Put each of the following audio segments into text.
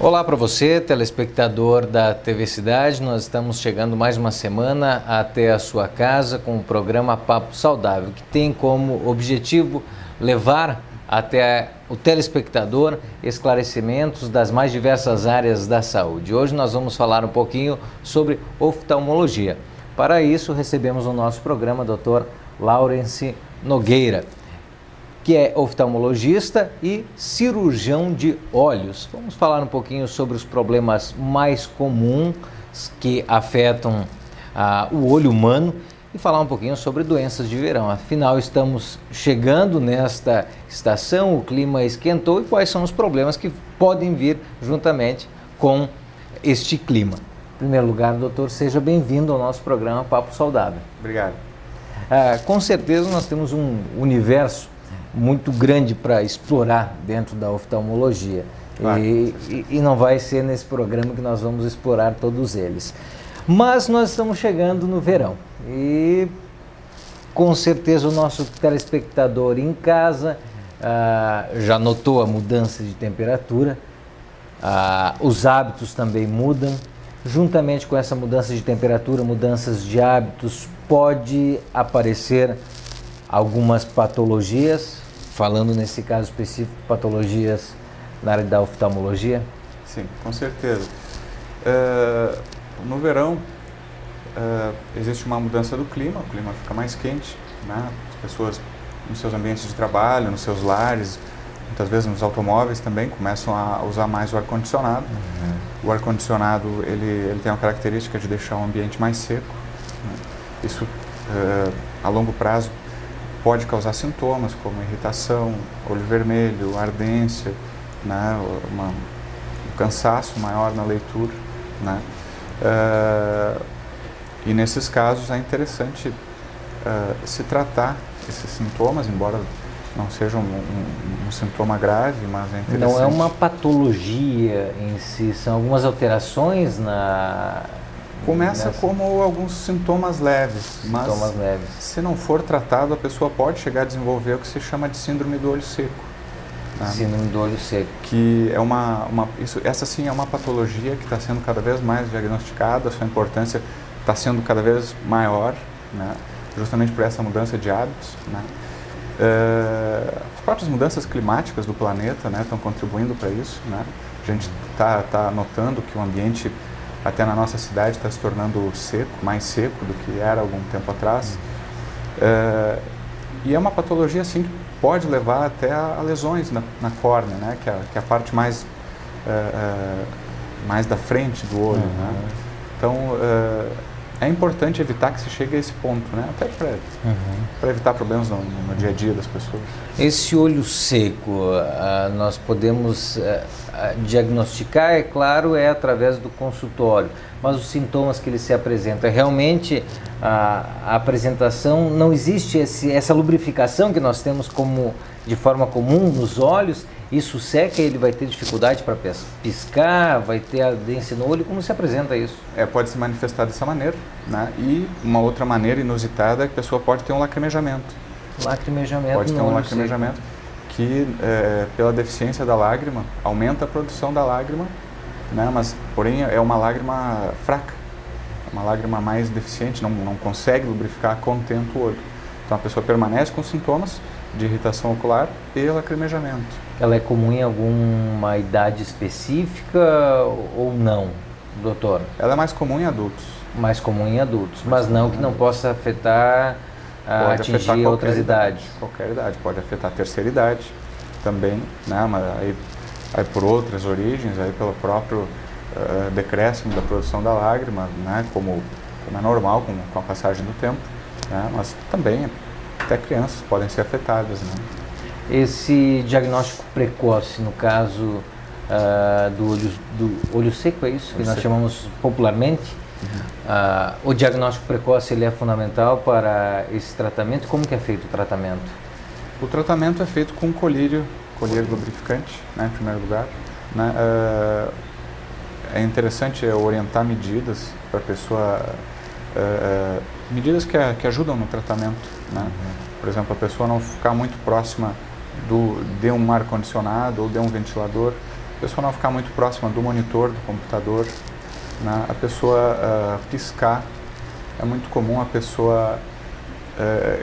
Olá para você, telespectador da TV Cidade. Nós estamos chegando mais uma semana até a sua casa com o programa Papo Saudável, que tem como objetivo levar até o telespectador esclarecimentos das mais diversas áreas da saúde. Hoje nós vamos falar um pouquinho sobre oftalmologia. Para isso, recebemos no nosso programa o Dr. Laurence Nogueira, que é oftalmologista e cirurgião de olhos. Vamos falar um pouquinho sobre os problemas mais comuns que afetam o olho humano e falar um pouquinho sobre doenças de verão. Afinal, estamos chegando nesta estação, o clima esquentou e quais são os problemas que podem vir juntamente com este clima. Em primeiro lugar, doutor, seja bem-vindo ao nosso programa Papo Saudável. Obrigado. Com certeza nós temos um universo muito grande para explorar dentro da oftalmologia. Claro. E não vai ser nesse programa que nós vamos explorar todos eles. Mas nós estamos chegando no verão e com certeza o nosso telespectador em casa já notou a mudança de temperatura, os hábitos também mudam. Juntamente com essa mudança de temperatura, mudanças de hábitos, pode aparecer algumas patologias, falando nesse caso específico, patologias na área da oftalmologia? Sim, com certeza. No verão, existe uma mudança do clima, o clima fica mais quente, né? As pessoas nos seus ambientes de trabalho, nos seus lares, muitas vezes nos automóveis também, começam a usar mais o ar-condicionado. O ar-condicionado, ele tem a característica de deixar o ambiente mais seco, né? Isso, a longo prazo, pode causar sintomas como irritação, olho vermelho, ardência, né, um cansaço maior na leitura, né? E nesses casos é interessante se tratar esses sintomas, embora não seja um sintoma grave, mas é interessante. Não é uma patologia em si, são algumas alterações Começa como alguns sintomas leves, mas leves. Se não for tratado, a pessoa pode chegar a desenvolver o que se chama de síndrome do olho seco. Né? Síndrome do olho seco. Que é essa sim é uma patologia que está sendo cada vez mais diagnosticada, a sua importância está sendo cada vez maior, né? Justamente por essa mudança de hábitos. Né? As próprias mudanças climáticas do planeta, né, estão contribuindo para isso. Né? A gente está notando que o ambiente até na nossa cidade está se tornando seco, mais seco do que era algum tempo atrás. E é uma patologia assim que pode levar até a lesões na córnea, né? Que é a parte mais da frente do olho. Né? Então, é importante evitar que se chegue a esse ponto, né? Até para evitar problemas no dia a dia das pessoas. Esse olho seco, nós podemos diagnosticar, é claro, através do consultório, mas os sintomas que ele se apresenta, realmente a apresentação, não existe essa lubrificação que nós temos de forma comum nos olhos, isso seca, ele vai ter dificuldade para piscar, vai ter ardência no olho, como se apresenta isso? Pode se manifestar dessa maneira, né? E uma outra maneira inusitada é que a pessoa pode ter um lacrimejamento. Pode ter um lacrimejamento que, pela deficiência da lágrima, aumenta a produção da lágrima, né? Mas, porém, é uma lágrima fraca, uma lágrima mais deficiente, não consegue lubrificar a contento o olho. Então, a pessoa permanece com sintomas de irritação ocular e lacrimejamento. Ela é comum em alguma idade específica ou não, doutor? Ela é mais comum em adultos. Mais comum em adultos, mas não que não possa afetar, atingir outras idades. Qualquer idade, pode afetar a terceira idade também, né? Mas aí por outras origens, aí pelo próprio decréscimo da produção da lágrima, né? Como é normal com a passagem do tempo, né? Mas também até crianças podem ser afetadas, né? Esse diagnóstico precoce, no caso do olho seco, é isso que nós chamamos popularmente? O diagnóstico precoce, ele é fundamental para esse tratamento. Como que é feito o tratamento? O tratamento é feito com colírio lubrificante, né, em primeiro lugar. Né? É interessante orientar medidas para a pessoa, medidas que ajudam no tratamento. Né? Por exemplo, a pessoa não ficar muito próxima de um ar-condicionado ou de um ventilador, a pessoa não ficar muito próxima do monitor, do computador, né? A pessoa piscar. É muito comum a pessoa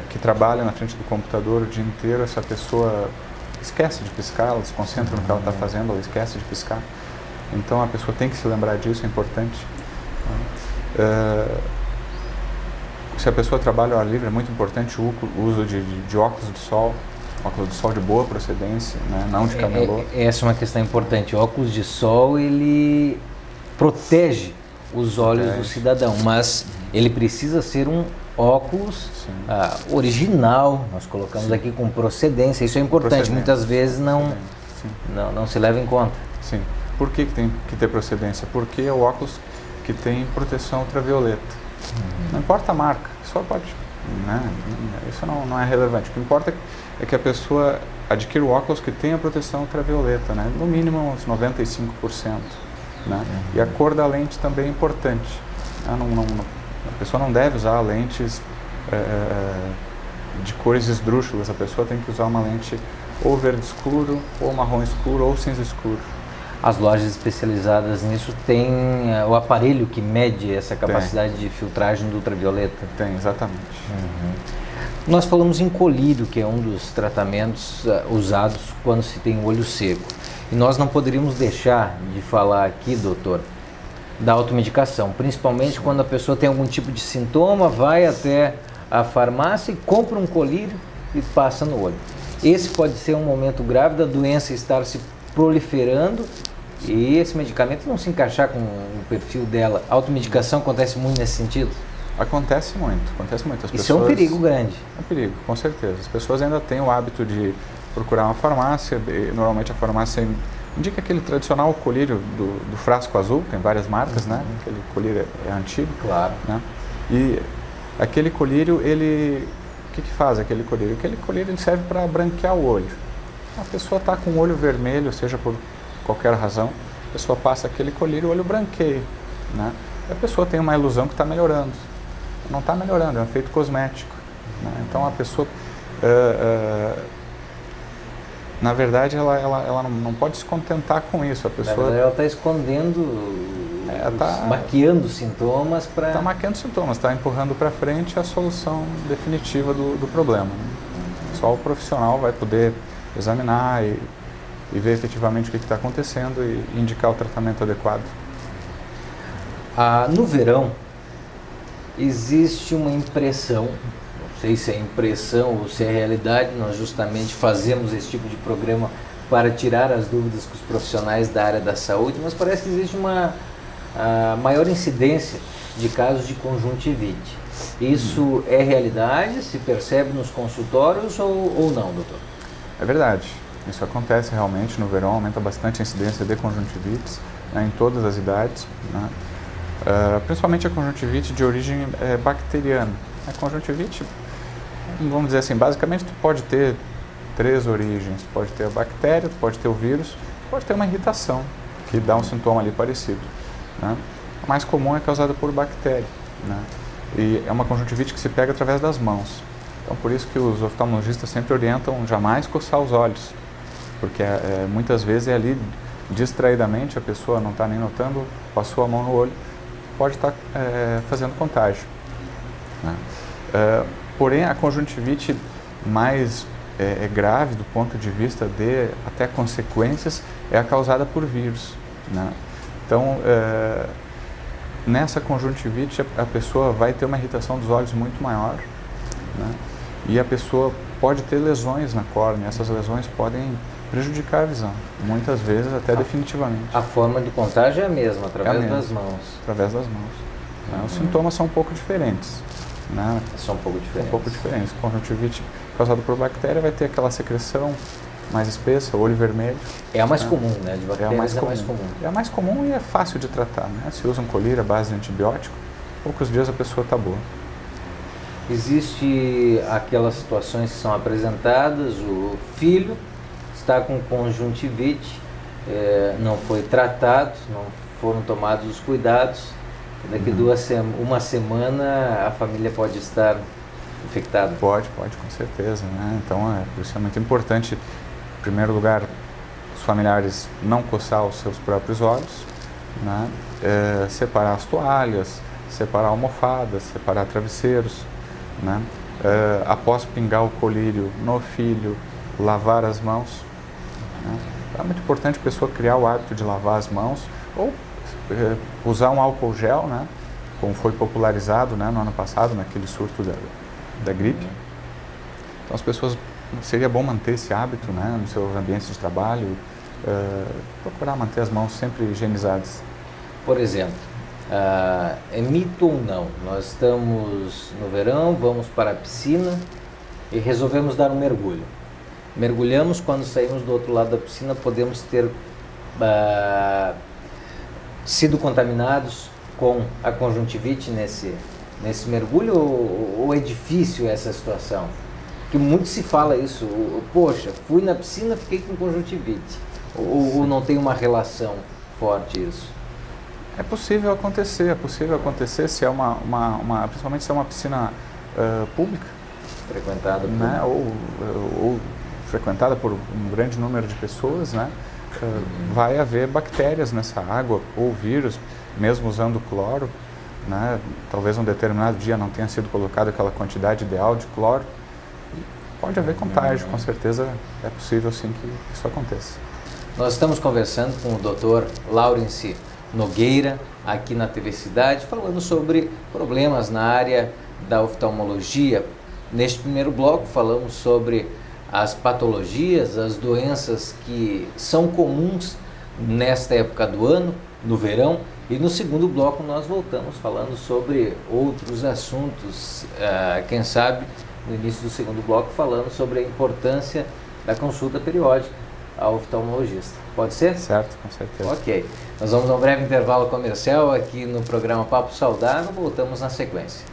que trabalha na frente do computador o dia inteiro, essa pessoa esquece de piscar, ela se concentra no que ela está fazendo, ela esquece de piscar. Então a pessoa tem que se lembrar disso, é importante. Se a pessoa trabalha ao ar livre, é muito importante o uso de óculos de sol de boa procedência, né? Não de camelô. Essa é uma questão importante. O óculos de sol, ele protege os olhos do cidadão, mas ele precisa ser um óculos original, nós colocamos aqui com procedência, isso é importante, muitas vezes não se leva em conta. Sim. Por que tem que ter procedência? Porque é o óculos que tem proteção ultravioleta. Não importa a marca, só pode, né? Isso não é relevante. O que importa é que a pessoa adquira o óculos que tenha proteção ultravioleta, né? No mínimo uns 95%. Né? E a cor da lente também é importante. A pessoa não deve usar lentes de cores esdrúxulas, a pessoa tem que usar uma lente ou verde escuro, ou marrom escuro, ou cinza escuro. As lojas especializadas nisso têm o aparelho que mede essa capacidade de filtragem do ultravioleta? Tem, exatamente. Nós falamos em colírio, que é um dos tratamentos usados quando se tem o olho seco. E nós não poderíamos deixar de falar aqui, doutor, da automedicação, principalmente quando a pessoa tem algum tipo de sintoma, vai até a farmácia e compra um colírio e passa no olho. Esse pode ser um momento grave da doença estar se proliferando e esse medicamento não se encaixar com o perfil dela. A automedicação acontece muito nesse sentido? Acontece muito. Isso é um perigo grande. É um perigo, com certeza. As pessoas ainda têm o hábito de procurar uma farmácia, normalmente a farmácia indica aquele tradicional colírio do frasco azul, tem várias marcas, né? Aquele colírio é antigo. Claro. Né? E aquele colírio, o que faz aquele colírio? Aquele colírio ele serve para branquear o olho. A pessoa está com o olho vermelho, seja por qualquer razão, a pessoa passa aquele colírio, o olho branqueia, né? E a pessoa tem uma ilusão que está melhorando. Não está melhorando, é um efeito cosmético. Né? Então a pessoa, na verdade, ela não pode se contentar com isso. A pessoa, na verdade, ela está escondendo, maquiando sintomas para... Está maquiando sintomas, está empurrando para frente a solução definitiva do problema. Né? Só o profissional vai poder examinar e ver efetivamente o que está acontecendo e indicar o tratamento adequado. No verão, existe uma impressão, não sei se é impressão ou se é realidade, nós justamente fazemos esse tipo de programa para tirar as dúvidas com os profissionais da área da saúde, mas parece que existe uma maior incidência de casos de conjuntivite. Isso é realidade? Se percebe nos consultórios ou não, doutor? É verdade. Isso acontece realmente no verão, aumenta bastante a incidência de conjuntivites, né, em todas as idades, né? Principalmente a conjuntivite de origem bacteriana. A conjuntivite, vamos dizer assim, basicamente tu pode ter 3 origens. Pode ter a bactéria, pode ter o vírus, pode ter uma irritação, que dá um sintoma ali parecido. Né? A mais comum é causada por bactéria. Né? E é uma conjuntivite que se pega através das mãos. Então por isso que os oftalmologistas sempre orientam jamais coçar os olhos, porque muitas vezes é ali distraidamente, a pessoa não está nem notando, passou a mão no olho, pode estar fazendo contágio. Né? Porém, a conjuntivite mais grave do ponto de vista de até consequências é a causada por vírus. Né? Então, nessa conjuntivite, a pessoa vai ter uma irritação dos olhos muito maior, né? E a pessoa pode ter lesões na córnea, essas lesões podem prejudicar a visão, muitas vezes até definitivamente. A forma de contágio é a mesma, através das mãos. Através das mãos. Né? Os sintomas são um pouco diferentes. Né? São um pouco diferentes. Um pouco diferentes. Conjuntivite causada por bactéria vai ter aquela secreção mais espessa, olho vermelho. É a mais comum, né? De bactérias é a mais comum. É a mais comum e é fácil de tratar. Né? Se usa um colírio à base de antibiótico, poucos dias a pessoa está boa. Existe aquelas situações que são apresentadas, o filho está com conjuntivite, não foi tratado, não foram tomados os cuidados, daqui uma semana a família pode estar infectada? Pode, com certeza. Né? Então, por isso é muito importante, em primeiro lugar, os familiares não coçar os seus próprios olhos, né? Separar as toalhas, separar almofadas, separar travesseiros, né? Após pingar o colírio no filho, lavar as mãos, né? É muito importante a pessoa criar o hábito de lavar as mãos ou usar um álcool gel, né? Como foi popularizado, né, no ano passado, naquele surto da gripe. Então as pessoas, seria bom manter esse hábito, né, nos seus ambientes de trabalho, procurar manter as mãos sempre higienizadas. Por exemplo, é mito ou não? Nós estamos no verão, vamos para a piscina e resolvemos dar um mergulho. Mergulhamos, quando saímos do outro lado da piscina, podemos ter sido contaminados com a conjuntivite nesse mergulho, ou é difícil essa situação? Que muito se fala isso, poxa, fui na piscina, fiquei com conjuntivite, ou não tem uma relação forte isso? É possível acontecer se é principalmente se é uma piscina pública, frequentada por... né? Ou frequentada por um grande número de pessoas, né? Vai haver bactérias nessa água ou vírus, mesmo usando cloro, né? Talvez um determinado dia não tenha sido colocado aquela quantidade ideal de cloro. Pode haver contágio, com certeza é possível sim que isso aconteça. Nós estamos conversando com o Dr. Laurence Nogueira, aqui na TV Cidade, falando sobre problemas na área da oftalmologia. Neste primeiro bloco falamos sobre as patologias, as doenças que são comuns nesta época do ano, no verão, e no segundo bloco nós voltamos falando sobre outros assuntos, quem sabe no início do segundo bloco falando sobre a importância da consulta periódica ao oftalmologista. Pode ser? Certo, com certeza. Ok. Nós vamos a um breve intervalo comercial aqui no programa Papo Saudável, voltamos na sequência.